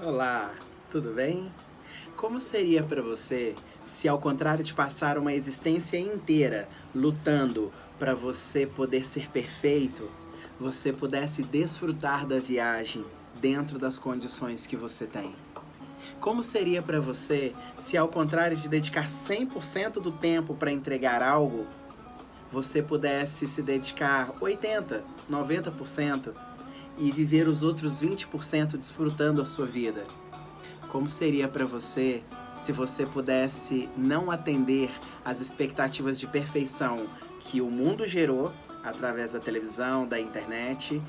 Olá, tudo bem? Como seria para você se, ao contrário de passar uma existência inteira lutando para você poder ser perfeito, você pudesse desfrutar da viagem dentro das condições que você tem? Como seria para você se, ao contrário de dedicar 100% do tempo para entregar algo, você pudesse se dedicar 80, 90% e viver os outros 20% desfrutando a sua vida? Como seria para você se você pudesse não atender às expectativas de perfeição que o mundo gerou através da televisão, da internet,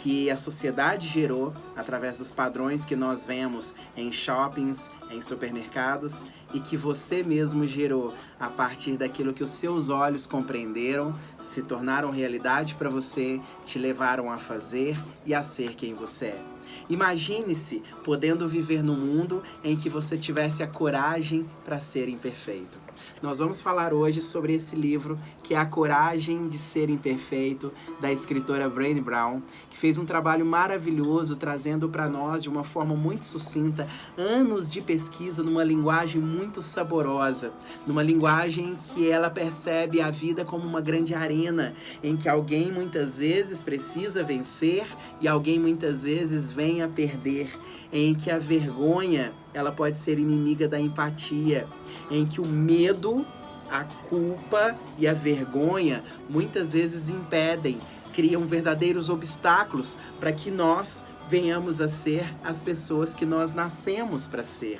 que a sociedade gerou através dos padrões que nós vemos em shoppings, em supermercados e que você mesmo gerou a partir daquilo que os seus olhos compreenderam, se tornaram realidade para você, te levaram a fazer e a ser quem você é? Imagine-se podendo viver num mundo em que você tivesse a coragem para ser imperfeito. Nós vamos falar hoje sobre esse livro, que é A Coragem de Ser Imperfeito, da escritora Brené Brown, que fez um trabalho maravilhoso trazendo para nós, de uma forma muito sucinta, anos de pesquisa numa linguagem muito saborosa, numa linguagem que ela percebe a vida como uma grande arena, em que alguém muitas vezes precisa vencer e alguém muitas vezes vem a perder, em que a vergonha ela pode ser inimiga da empatia, em que o medo, a culpa e a vergonha muitas vezes impedem, criam verdadeiros obstáculos para que nós venhamos a ser as pessoas que nós nascemos para ser.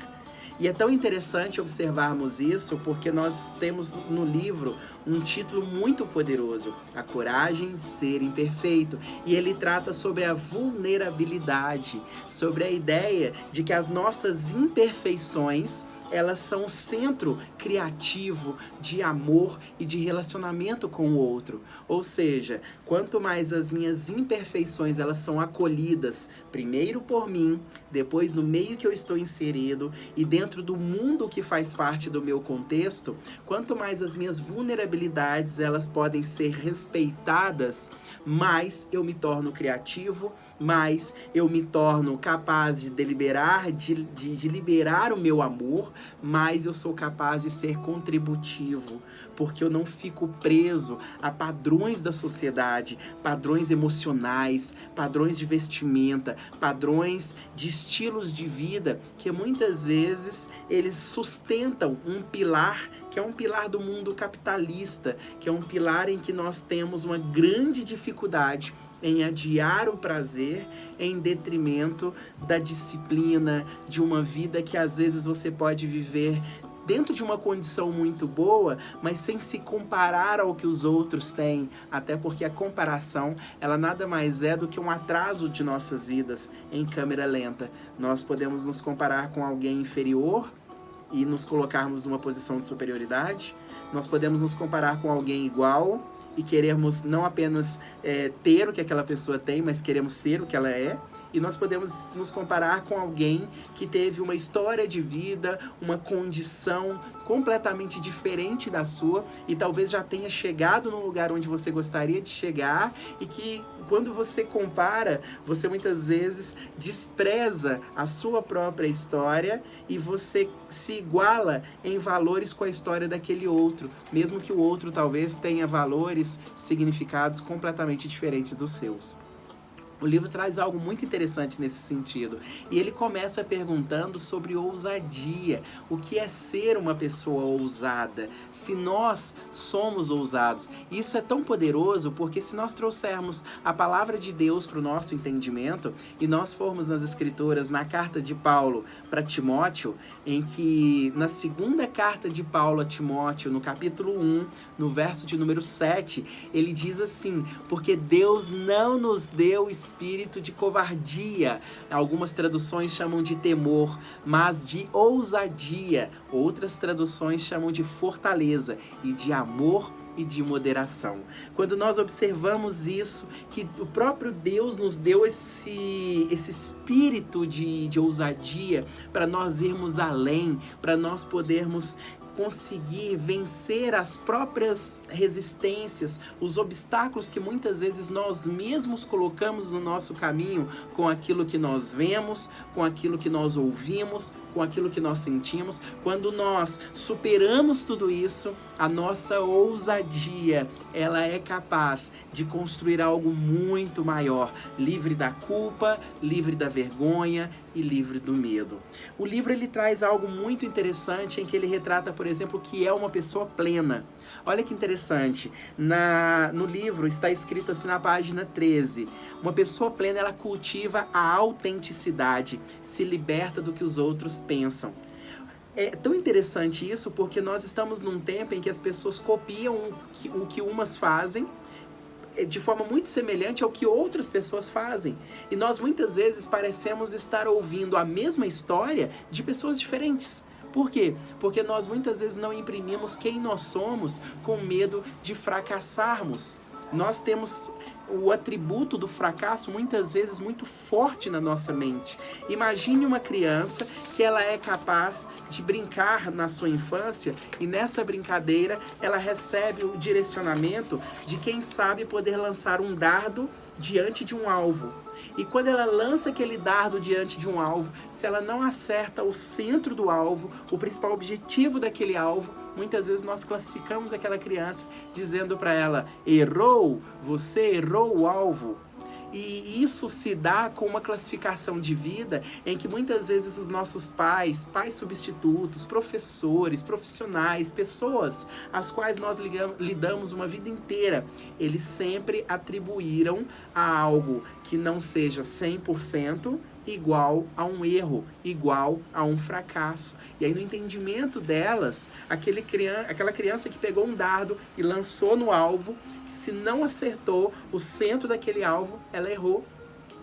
E é tão interessante observarmos isso porque nós temos no livro um título muito poderoso, A Coragem de Ser Imperfeito. E ele trata sobre a vulnerabilidade, sobre a ideia de que as nossas imperfeições, elas são o centro criativo de amor e de relacionamento com o outro. Ou seja, quanto mais as minhas imperfeições elas são acolhidas, primeiro por mim, depois no meio que eu estou inserido e dentro do mundo que faz parte do meu contexto, quanto mais as minhas vulnerabilidades elas podem ser respeitadas, mais eu me torno criativo, mais eu me torno capaz de deliberar, de liberar o meu amor, mais eu sou capaz de ser contributivo, porque eu não fico preso a padrões da sociedade, padrões emocionais, padrões de vestimenta, padrões de estilos de vida, que muitas vezes eles sustentam um pilar que é um pilar do mundo capitalista, que é um pilar em que nós temos uma grande dificuldade em adiar o prazer em detrimento da disciplina, de uma vida que às vezes você pode viver dentro de uma condição muito boa, mas sem se comparar ao que os outros têm, até porque a comparação, ela nada mais é do que um atraso de nossas vidas em câmera lenta. Nós podemos nos comparar com alguém inferior e nos colocarmos numa posição de superioridade, nós podemos nos comparar com alguém igual e queremos não apenas ter o que aquela pessoa tem, mas queremos ser o que ela é. E nós podemos nos comparar com alguém que teve uma história de vida, uma condição completamente diferente da sua e talvez já tenha chegado no lugar onde você gostaria de chegar e que quando você compara, você muitas vezes despreza a sua própria história e você se iguala em valores com a história daquele outro, mesmo que o outro talvez tenha valores, significados completamente diferentes dos seus. O livro traz algo muito interessante nesse sentido. E ele começa perguntando sobre ousadia. O que é ser uma pessoa ousada? Se nós somos ousados. Isso é tão poderoso porque se nós trouxermos a palavra de Deus para o nosso entendimento e nós formos nas Escrituras, na carta de Paulo para Timóteo, em que na segunda carta de Paulo a Timóteo, no capítulo 1, no verso de número 7, ele diz assim: porque Deus não nos deu espírito de covardia, algumas traduções chamam de temor, mas de ousadia, outras traduções chamam de fortaleza e de amor e de moderação. Quando nós observamos isso, que o próprio Deus nos deu esse espírito de ousadia para nós irmos além, para nós podermos conseguir vencer as próprias resistências, os obstáculos que muitas vezes nós mesmos colocamos no nosso caminho com aquilo que nós vemos, com aquilo que nós ouvimos, com aquilo que nós sentimos. Quando nós superamos tudo isso, a nossa ousadia, ela é capaz de construir algo muito maior, livre da culpa, livre da vergonha e livre do medo. O livro ele traz algo muito interessante em que ele retrata, por exemplo, o que é uma pessoa plena. Olha que interessante, no livro está escrito assim na página 13, uma pessoa plena ela cultiva a autenticidade, se liberta do que os outros pensam. É tão interessante isso porque nós estamos num tempo em que as pessoas copiam o que umas fazem de forma muito semelhante ao que outras pessoas fazem. E nós muitas vezes parecemos estar ouvindo a mesma história de pessoas diferentes. Por quê? Porque nós muitas vezes não imprimimos quem nós somos com medo de fracassarmos. Nós temos o atributo do fracasso muitas vezes muito forte na nossa mente. Imagine uma criança que ela é capaz de brincar na sua infância e nessa brincadeira ela recebe o direcionamento de quem sabe poder lançar um dardo diante de um alvo. E quando ela lança aquele dardo diante de um alvo, se ela não acerta o centro do alvo, o principal objetivo daquele alvo, muitas vezes nós classificamos aquela criança dizendo para ela: errou, você errou o alvo. E isso se dá com uma classificação de vida em que muitas vezes os nossos pais substitutos, professores, profissionais, pessoas às quais nós lidamos uma vida inteira, eles sempre atribuíram a algo que não seja 100% igual a um erro, igual a um fracasso. E aí no entendimento delas, aquela criança que pegou um dardo e lançou no alvo, se não acertou o centro daquele alvo, ela errou.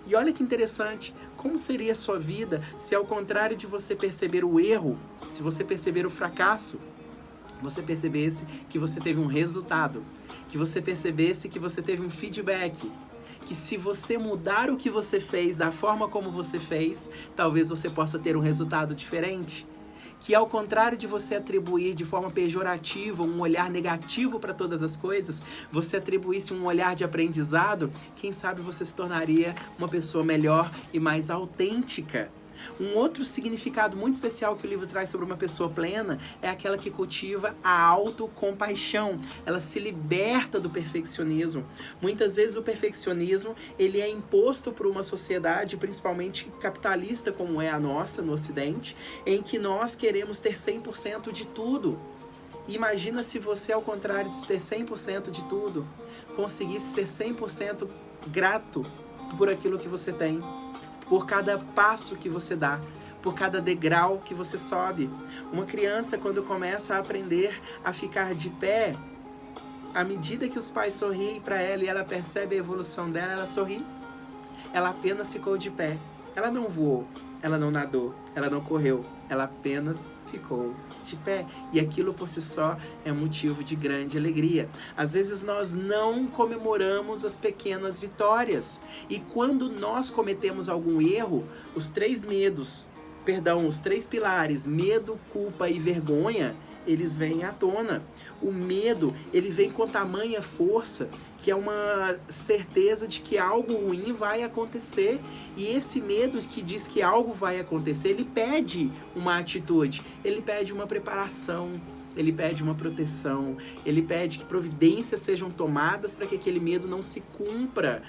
E olha que interessante, como seria a sua vida se ao contrário de você perceber o erro, se você perceber o fracasso, você percebesse que você teve um resultado, que você percebesse que você teve um feedback, que se você mudar o que você fez da forma como você fez, talvez você possa ter um resultado diferente. Que ao contrário de você atribuir de forma pejorativa um olhar negativo para todas as coisas, você atribuísse um olhar de aprendizado, quem sabe você se tornaria uma pessoa melhor e mais autêntica. Um outro significado muito especial que o livro traz sobre uma pessoa plena é aquela que cultiva a autocompaixão. Ela se liberta do perfeccionismo. Muitas vezes o perfeccionismo ele é imposto por uma sociedade, principalmente capitalista como é a nossa no Ocidente, em que nós queremos ter 100% de tudo. Imagina se você, ao contrário de ter 100% de tudo, conseguisse ser 100% grato por aquilo que você tem, por cada passo que você dá, por cada degrau que você sobe. Uma criança, quando começa a aprender a ficar de pé, à medida que os pais sorriem para ela e ela percebe a evolução dela, ela sorri. Ela apenas ficou de pé. Ela não voou, ela não nadou, ela não correu, ela apenas ficou de pé. E aquilo por si só é motivo de grande alegria. Às vezes nós não comemoramos as pequenas vitórias. E quando nós cometemos algum erro, os três pilares, medo, culpa e vergonha, eles vêm à tona. O medo, ele vem com tamanha força que é uma certeza de que algo ruim vai acontecer. E esse medo que diz que algo vai acontecer, ele pede uma atitude, ele pede uma preparação, ele pede uma proteção, ele pede que providências sejam tomadas para que aquele medo não se cumpra.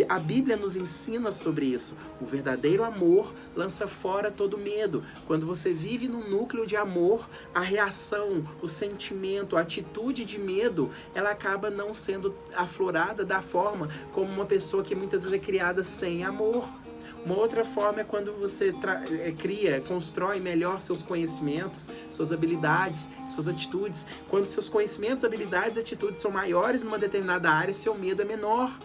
A Bíblia nos ensina sobre isso. O verdadeiro amor lança fora todo medo. Quando você vive num núcleo de amor, a reação, o sentimento, a atitude de medo, ela acaba não sendo aflorada da forma como uma pessoa que muitas vezes é criada sem amor. Uma outra forma é quando você constrói melhor seus conhecimentos, suas habilidades, suas atitudes. Quando seus conhecimentos, habilidades e atitudes são maiores numa determinada área, seu medo é menor.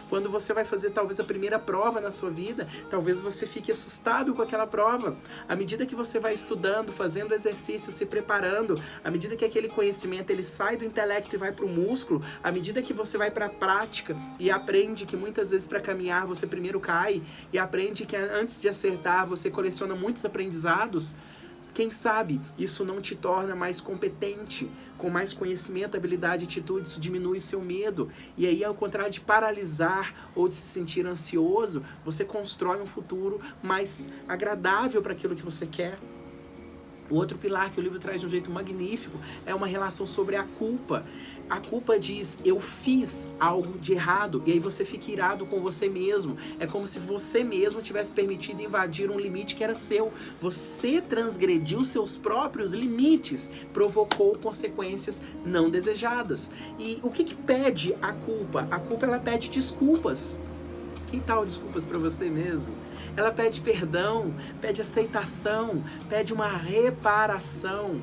Quando você vai fazer talvez a primeira prova na sua vida, talvez você fique assustado com aquela prova. À medida que você vai estudando, fazendo exercício, se preparando, à medida que aquele conhecimento ele sai do intelecto e vai para o músculo, à medida que você vai para a prática e aprende que muitas vezes para caminhar você primeiro cai e aprende que antes de acertar você coleciona muitos aprendizados, Quem sabe isso não te torna mais competente, com mais conhecimento, habilidade e atitude, isso diminui o seu medo. E aí, ao contrário de paralisar ou de se sentir ansioso, você constrói um futuro mais agradável para aquilo que você quer. O outro pilar que o livro traz de um jeito magnífico é uma relação sobre a culpa. A culpa diz, eu fiz algo de errado, e aí você fica irado com você mesmo. É como se você mesmo tivesse permitido invadir um limite que era seu. Você transgrediu seus próprios limites, provocou consequências não desejadas. E o que pede a culpa? A culpa, ela pede desculpas. Que tal desculpas para você mesmo? Ela pede perdão, pede aceitação, pede uma reparação.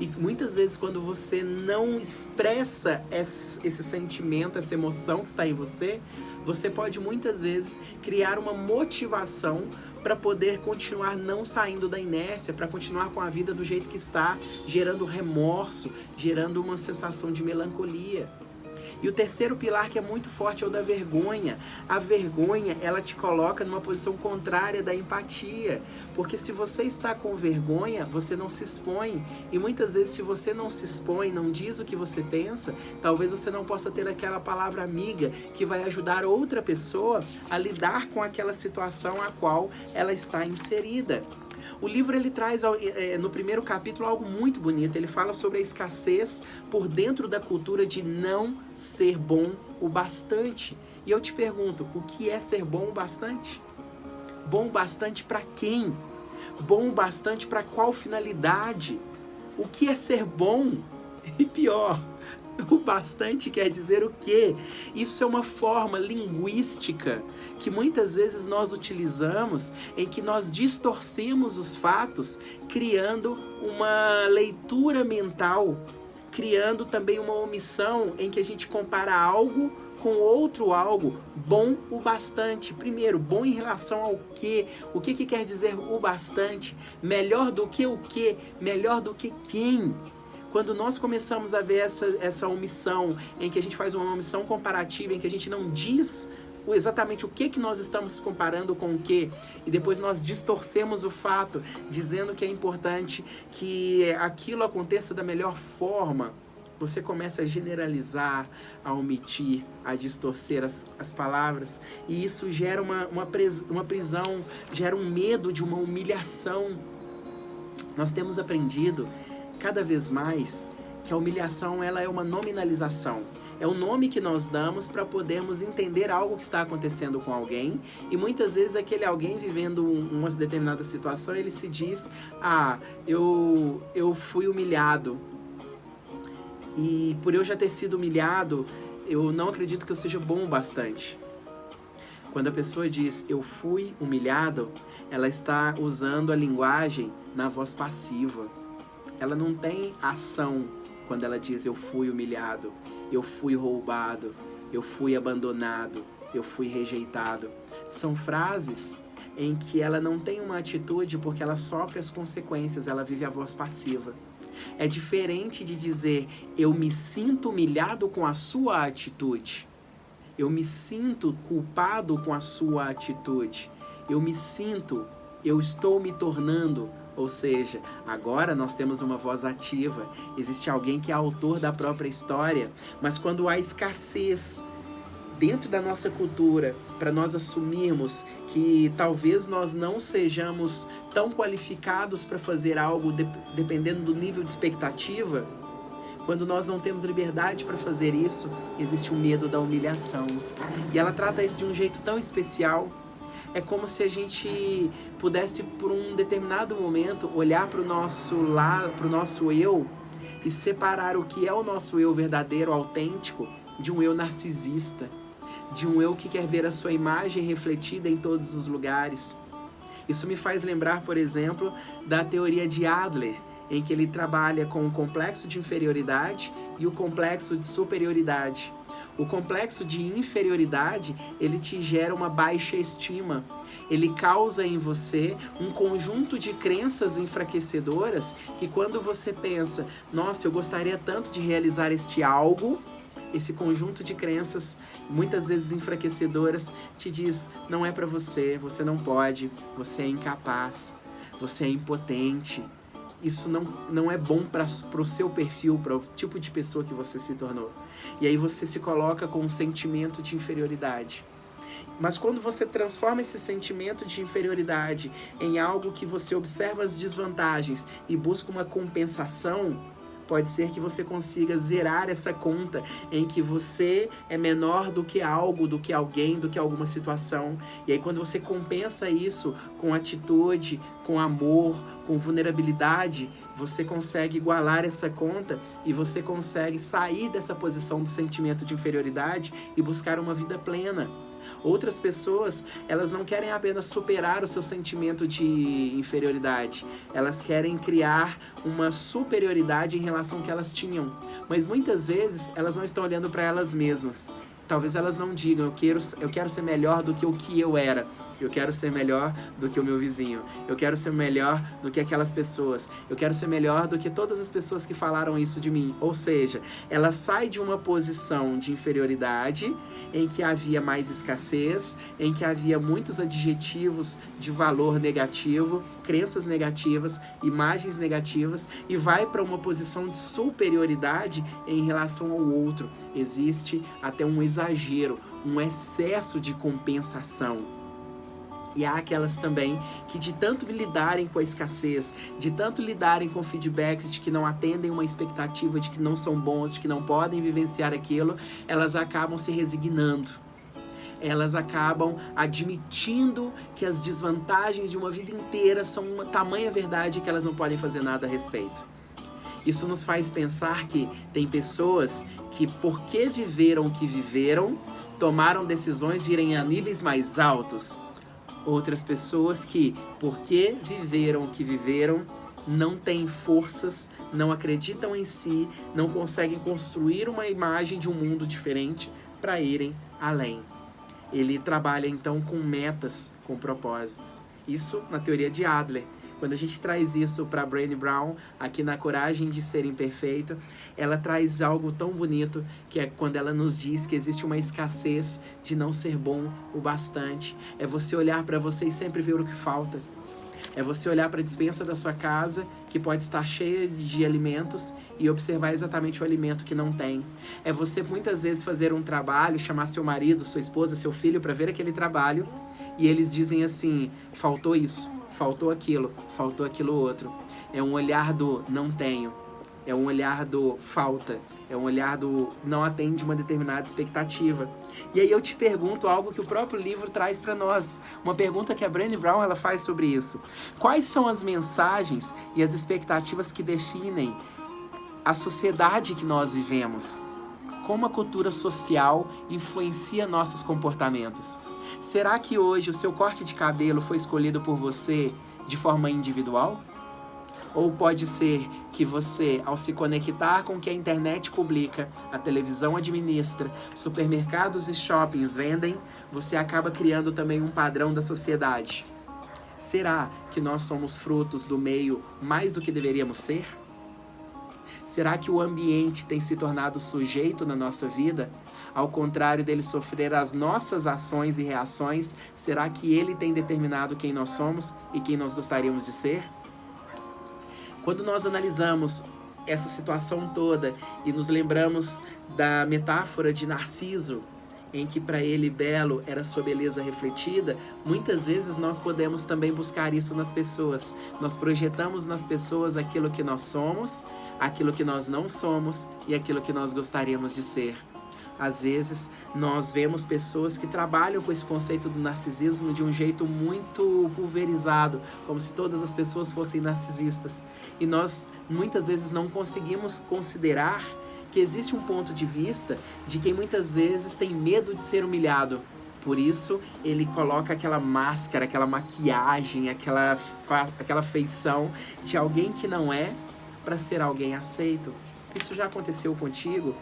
E muitas vezes quando você não expressa esse sentimento, essa emoção que está em você, você pode muitas vezes criar uma motivação para poder continuar não saindo da inércia, para continuar com a vida do jeito que está, gerando remorso, gerando uma sensação de melancolia. E o terceiro pilar que é muito forte é o da vergonha. A vergonha, ela te coloca numa posição contrária da empatia. Porque se você está com vergonha, você não se expõe. E muitas vezes, se você não se expõe, não diz o que você pensa, talvez você não possa ter aquela palavra amiga que vai ajudar outra pessoa a lidar com aquela situação a qual ela está inserida. O livro, ele traz no primeiro capítulo algo muito bonito. Ele fala sobre a escassez por dentro da cultura de não ser bom o bastante. E eu te pergunto, o que é ser bom o bastante? Bom o bastante para quem? Bom o bastante para qual finalidade? O que é ser bom? E pior, o bastante quer dizer o quê? Isso é uma forma linguística que muitas vezes nós utilizamos, em que nós distorcemos os fatos, criando uma leitura mental, criando também uma omissão em que a gente compara algo com outro algo, bom o bastante. Primeiro, bom em relação ao quê? O que quer dizer o bastante? Melhor do que o quê? Melhor do que quem? Quando nós começamos a ver essa omissão, em que a gente faz uma omissão comparativa, em que a gente não diz exatamente o que nós estamos comparando com o que, e depois nós distorcemos o fato, dizendo que é importante que aquilo aconteça da melhor forma, você começa a generalizar, a omitir, a distorcer as palavras, e isso gera uma prisão, gera um medo de uma humilhação. Nós temos aprendido cada vez mais que a humilhação, ela é uma nominalização. É o nome que nós damos para podermos entender algo que está acontecendo com alguém, e muitas vezes aquele alguém vivendo uma determinada situação, ele se diz, eu fui humilhado, e por eu já ter sido humilhado, eu não acredito que eu seja bom o bastante. Quando a pessoa diz, eu fui humilhado, ela está usando a linguagem na voz passiva. Ela não tem ação quando ela diz, eu fui humilhado, eu fui roubado, eu fui abandonado, eu fui rejeitado. São frases em que ela não tem uma atitude porque ela sofre as consequências, ela vive a voz passiva. É diferente de dizer, eu me sinto humilhado com a sua atitude. Eu me sinto culpado com a sua atitude. Eu estou me tornando. Ou seja, agora nós temos uma voz ativa, existe alguém que é autor da própria história, mas quando há escassez dentro da nossa cultura, para nós assumirmos que talvez nós não sejamos tão qualificados para fazer algo dependendo do nível de expectativa, quando nós não temos liberdade para fazer isso, existe o medo da humilhação. E ela trata isso de um jeito tão especial. É como se a gente pudesse, por um determinado momento, olhar para o nosso eu e separar o que é o nosso eu verdadeiro, autêntico, de um eu narcisista, de um eu que quer ver a sua imagem refletida em todos os lugares. Isso me faz lembrar, por exemplo, da teoria de Adler, em que ele trabalha com o complexo de inferioridade e o complexo de superioridade. O complexo de inferioridade, ele te gera uma baixa estima. Ele causa em você um conjunto de crenças enfraquecedoras que quando você pensa, nossa, eu gostaria tanto de realizar este algo, esse conjunto de crenças, muitas vezes enfraquecedoras, te diz, não é para você, você não pode, você é incapaz, você é impotente. isso não é bom para o seu perfil, para o tipo de pessoa que você se tornou. E aí você se coloca com um sentimento de inferioridade. Mas quando você transforma esse sentimento de inferioridade em algo que você observa as desvantagens e busca uma compensação, pode ser que você consiga zerar essa conta em que você é menor do que algo, do que alguém, do que alguma situação. E aí quando você compensa isso com atitude, com amor, com vulnerabilidade, você consegue igualar essa conta e você consegue sair dessa posição do sentimento de inferioridade e buscar uma vida plena. Outras pessoas, elas não querem apenas superar o seu sentimento de inferioridade. Elas querem criar uma superioridade em relação ao que elas tinham. Mas muitas vezes, elas não estão olhando para elas mesmas. Talvez elas não digam, eu quero ser melhor do que o que eu era. Eu quero ser melhor do que o meu vizinho. Eu quero ser melhor do que aquelas pessoas. Eu quero ser melhor do que todas as pessoas que falaram isso de mim. Ou seja, ela sai de uma posição de inferioridade em que havia mais escassez, em que havia muitos adjetivos de valor negativo, crenças negativas, imagens negativas, e vai para uma posição de superioridade em relação ao outro. Existe até um exagero, um excesso de compensação. E há aquelas também que de tanto lidarem com a escassez, de tanto lidarem com feedbacks de que não atendem uma expectativa, de que não são bons, de que não podem vivenciar aquilo, elas acabam se resignando. Elas acabam admitindo que as desvantagens de uma vida inteira são uma tamanha verdade que elas não podem fazer nada a respeito. Isso nos faz pensar que tem pessoas que, porque viveram o que viveram, tomaram decisões de irem a níveis mais altos. Outras pessoas que, porque viveram o que viveram, não têm forças, não acreditam em si, não conseguem construir uma imagem de um mundo diferente para irem além. Ele trabalha então com metas, com propósitos. Isso na teoria de Adler. Quando a gente traz isso para Brené Brown, aqui na Coragem de Ser Imperfeito, ela traz algo tão bonito, que é quando ela nos diz que existe uma escassez de não ser bom o bastante. É você olhar para você e sempre ver o que falta. É você olhar para a despensa da sua casa, que pode estar cheia de alimentos, e observar exatamente o alimento que não tem. É você muitas vezes fazer um trabalho, chamar seu marido, sua esposa, seu filho para ver aquele trabalho, e eles dizem assim, faltou isso, faltou aquilo outro. É um olhar do não tenho, é um olhar do falta, é um olhar do não atende uma determinada expectativa. E aí eu te pergunto algo que o próprio livro traz para nós, uma pergunta que a Brené Brown ela faz sobre isso. Quais são as mensagens e as expectativas que definem a sociedade que nós vivemos? Como a cultura social influencia nossos comportamentos? Será que hoje o seu corte de cabelo foi escolhido por você de forma individual? Ou pode ser que você, ao se conectar com o que a internet publica, a televisão administra, supermercados e shoppings vendem, você acaba criando também um padrão da sociedade? Será que nós somos frutos do meio mais do que deveríamos ser? Será que o ambiente tem se tornado sujeito na nossa vida? Ao contrário dele sofrer as nossas ações e reações, será que ele tem determinado quem nós somos e quem nós gostaríamos de ser? Quando nós analisamos essa situação toda e nos lembramos da metáfora de Narciso, em que para ele belo era sua beleza refletida, muitas vezes nós podemos também buscar isso nas pessoas. Nós projetamos nas pessoas aquilo que nós somos, aquilo que nós não somos e aquilo que nós gostaríamos de ser. Às vezes, nós vemos pessoas que trabalham com esse conceito do narcisismo de um jeito muito pulverizado, como se todas as pessoas fossem narcisistas. E nós, muitas vezes, não conseguimos considerar que existe um ponto de vista de quem muitas vezes tem medo de ser humilhado. Por isso, ele coloca aquela máscara, aquela maquiagem, aquela feição de alguém que não é para ser alguém aceito. Isso já aconteceu contigo?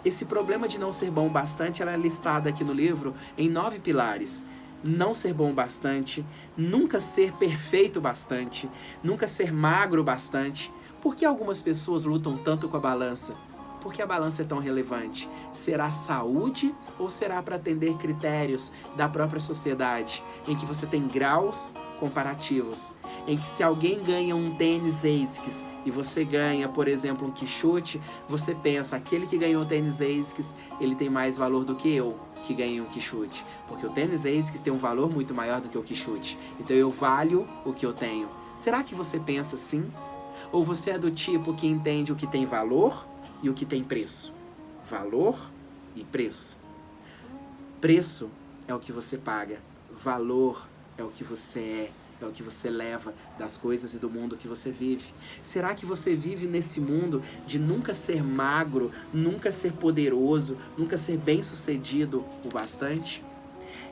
Esse problema de não ser bom o bastante, ela é listada aqui no livro em 9 pilares. Não ser bom o bastante, nunca ser perfeito o bastante, nunca ser magro o bastante. Por que algumas pessoas lutam tanto com a balança? Por que a balança é tão relevante? Será saúde ou será para atender critérios da própria sociedade, em que você tem graus comparativos, em que se alguém ganha um tênis ASICS e você ganha, por exemplo, um quichute, você pensa, aquele que ganhou o tênis ASICS, ele tem mais valor do que eu, que ganhei um quichute, porque o tênis ASICS tem um valor muito maior do que o quichute, então eu valho o que eu tenho. Será que você pensa assim? Ou você é do tipo que entende o que tem valor e o que tem preço? Valor e preço. Preço é o que você paga, valor é o que você é o que você leva das coisas e do mundo que você vive. Será que você vive nesse mundo de nunca ser magro, nunca ser poderoso, nunca ser bem-sucedido o bastante?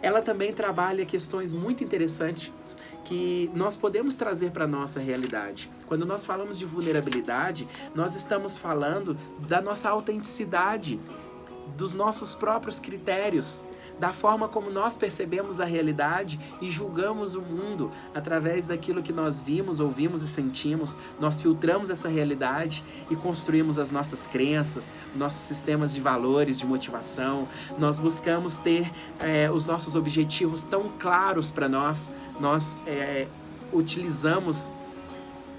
Ela também trabalha questões muito interessantes que nós podemos trazer para a nossa realidade. Quando nós falamos de vulnerabilidade, nós estamos falando da nossa autenticidade, dos nossos próprios critérios, da forma como nós percebemos a realidade e julgamos o mundo através daquilo que nós vimos, ouvimos e sentimos. Nós filtramos essa realidade e construímos as nossas crenças, nossos sistemas de valores, de motivação. Nós buscamos ter os nossos objetivos tão claros para nós. Nós utilizamos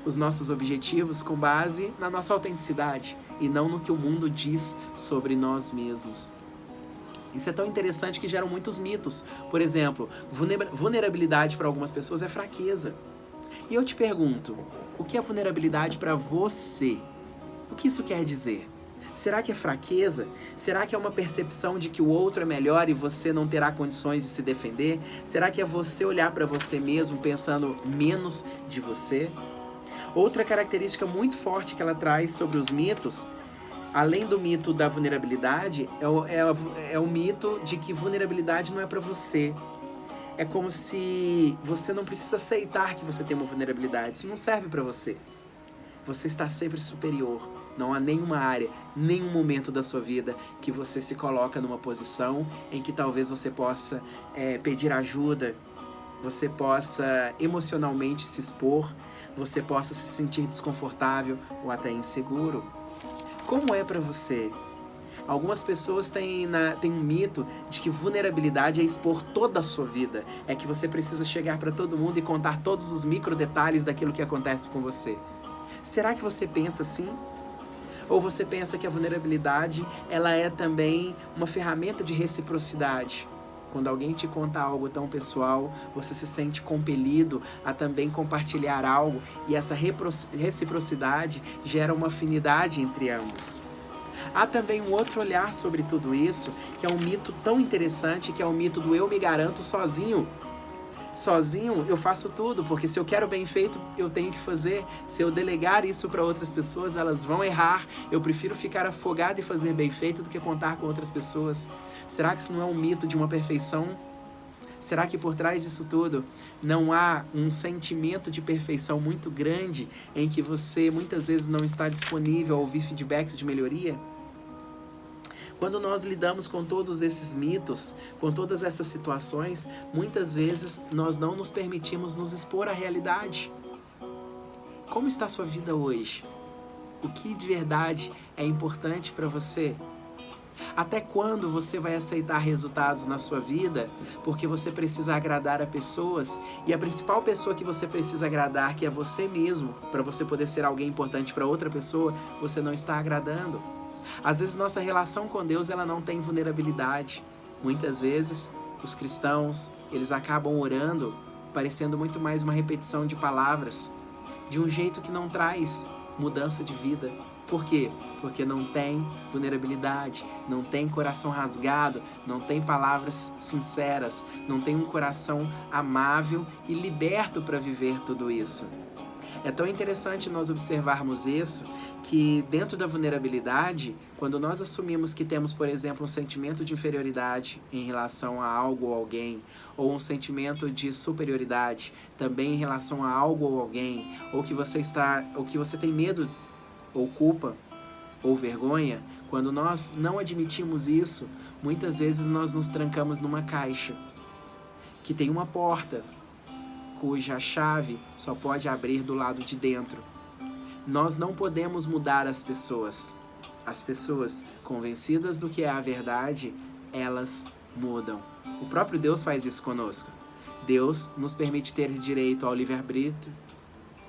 os nossos objetivos com base na nossa autenticidade e não no que o mundo diz sobre nós mesmos. Isso é tão interessante que geram muitos mitos. Por exemplo, vulnerabilidade para algumas pessoas é fraqueza. E eu te pergunto, o que é vulnerabilidade para você? O que isso quer dizer? Será que é fraqueza? Será que é uma percepção de que o outro é melhor e você não terá condições de se defender? Será que é você olhar para você mesmo pensando menos de você? Outra característica muito forte que ela traz sobre os mitos, além do mito da vulnerabilidade, é o mito de que vulnerabilidade não é para você. É como se você não precisa aceitar que você tem uma vulnerabilidade. Isso não serve para você. Você está sempre superior. Não há nenhuma área, nenhum momento da sua vida que você se coloca numa posição em que talvez você possa pedir ajuda, você possa emocionalmente se expor, você possa se sentir desconfortável ou até inseguro. Como é para você? Algumas pessoas têm um mito de que vulnerabilidade é expor toda a sua vida. É que você precisa chegar para todo mundo e contar todos os micro detalhes daquilo que acontece com você. Será que você pensa assim? Ou você pensa que a vulnerabilidade ela é também uma ferramenta de reciprocidade? Quando alguém te conta algo tão pessoal, você se sente compelido a também compartilhar algo e essa reciprocidade gera uma afinidade entre ambos. Há também um outro olhar sobre tudo isso, que é um mito tão interessante, que é o mito do eu me garanto sozinho. Sozinho eu faço tudo, porque se eu quero bem feito, eu tenho que fazer. Se eu delegar isso para outras pessoas, elas vão errar. Eu prefiro ficar afogado e fazer bem feito do que contar com outras pessoas. Será que isso não é um mito de uma perfeição? Será que por trás disso tudo não há um sentimento de perfeição muito grande em que você muitas vezes não está disponível a ouvir feedbacks de melhoria? Quando nós lidamos com todos esses mitos, com todas essas situações, muitas vezes nós não nos permitimos nos expor à realidade. Como está a sua vida hoje? O que de verdade é importante para você? Até quando você vai aceitar resultados na sua vida porque você precisa agradar a pessoas e a principal pessoa que você precisa agradar, que é você mesmo, para você poder ser alguém importante para outra pessoa, você não está agradando? Às vezes nossa relação com Deus ela não tem vulnerabilidade. Muitas vezes os cristãos eles acabam orando parecendo muito mais uma repetição de palavras, de um jeito que não traz mudança de vida. Por quê? Porque não tem vulnerabilidade, não tem coração rasgado, não tem palavras sinceras, não tem um coração amável e liberto para viver tudo isso. É tão interessante nós observarmos isso, que dentro da vulnerabilidade, quando nós assumimos que temos, por exemplo, um sentimento de inferioridade em relação a algo ou alguém, ou um sentimento de superioridade também em relação a algo ou alguém, ou que você tem medo ou culpa, ou vergonha, quando nós não admitimos isso, muitas vezes nós nos trancamos numa caixa, que tem uma porta, cuja chave só pode abrir do lado de dentro. Nós não podemos mudar as pessoas. As pessoas convencidas do que é a verdade, elas mudam. O próprio Deus faz isso conosco. Deus nos permite ter direito ao livre-arbítrio,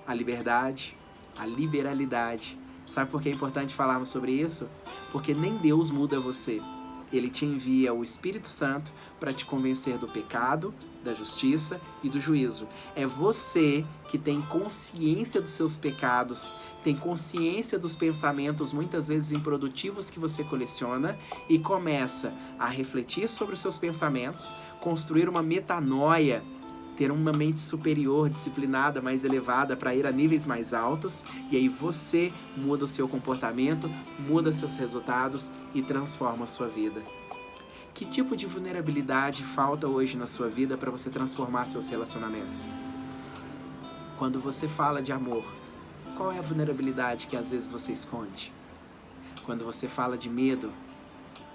à liberdade, à liberalidade. Sabe por que é importante falarmos sobre isso? Porque nem Deus muda você. Ele te envia o Espírito Santo para te convencer do pecado, da justiça e do juízo. É você que tem consciência dos seus pecados, tem consciência dos pensamentos muitas vezes improdutivos que você coleciona e começa a refletir sobre os seus pensamentos, construir uma metanoia, ter uma mente superior, disciplinada, mais elevada para ir a níveis mais altos, e aí você muda o seu comportamento, muda seus resultados e transforma a sua vida. Que tipo de vulnerabilidade falta hoje na sua vida para você transformar seus relacionamentos? Quando você fala de amor, qual é a vulnerabilidade que às vezes você esconde? Quando você fala de medo,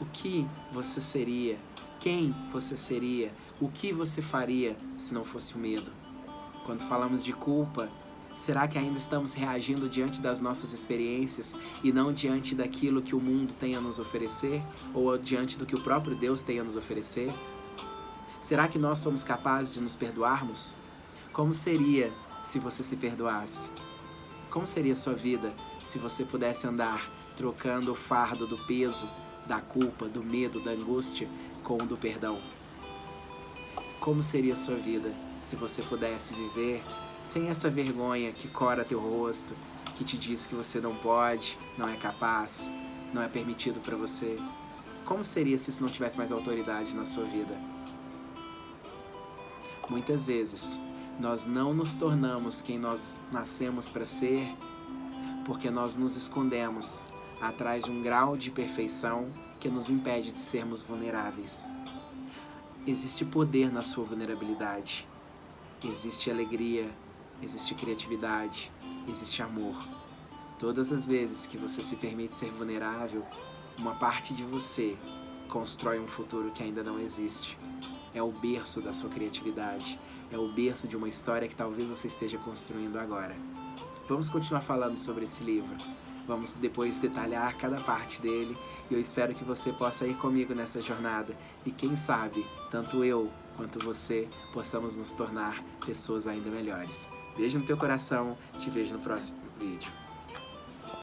o que você seria? Quem você seria? O que você faria se não fosse o medo? Quando falamos de culpa, será que ainda estamos reagindo diante das nossas experiências e não diante daquilo que o mundo tem a nos oferecer? Ou diante do que o próprio Deus tem a nos oferecer? Será que nós somos capazes de nos perdoarmos? Como seria se você se perdoasse? Como seria a sua vida se você pudesse andar trocando o fardo do peso, da culpa, do medo, da angústia com o do perdão? Como seria a sua vida se você pudesse viver sem essa vergonha que cora teu rosto, que te diz que você não pode, não é capaz, não é permitido para você? Como seria se isso não tivesse mais autoridade na sua vida? Muitas vezes, nós não nos tornamos quem nós nascemos para ser porque nós nos escondemos atrás de um grau de perfeição que nos impede de sermos vulneráveis. Existe poder na sua vulnerabilidade. Existe alegria, existe criatividade, existe amor. Todas as vezes que você se permite ser vulnerável, uma parte de você constrói um futuro que ainda não existe. É o berço da sua criatividade. É o berço de uma história que talvez você esteja construindo agora. Vamos continuar falando sobre esse livro. Vamos depois detalhar cada parte dele e eu espero que você possa ir comigo nessa jornada e quem sabe, tanto eu quanto você, possamos nos tornar pessoas ainda melhores. Beijo no teu coração, te vejo no próximo vídeo.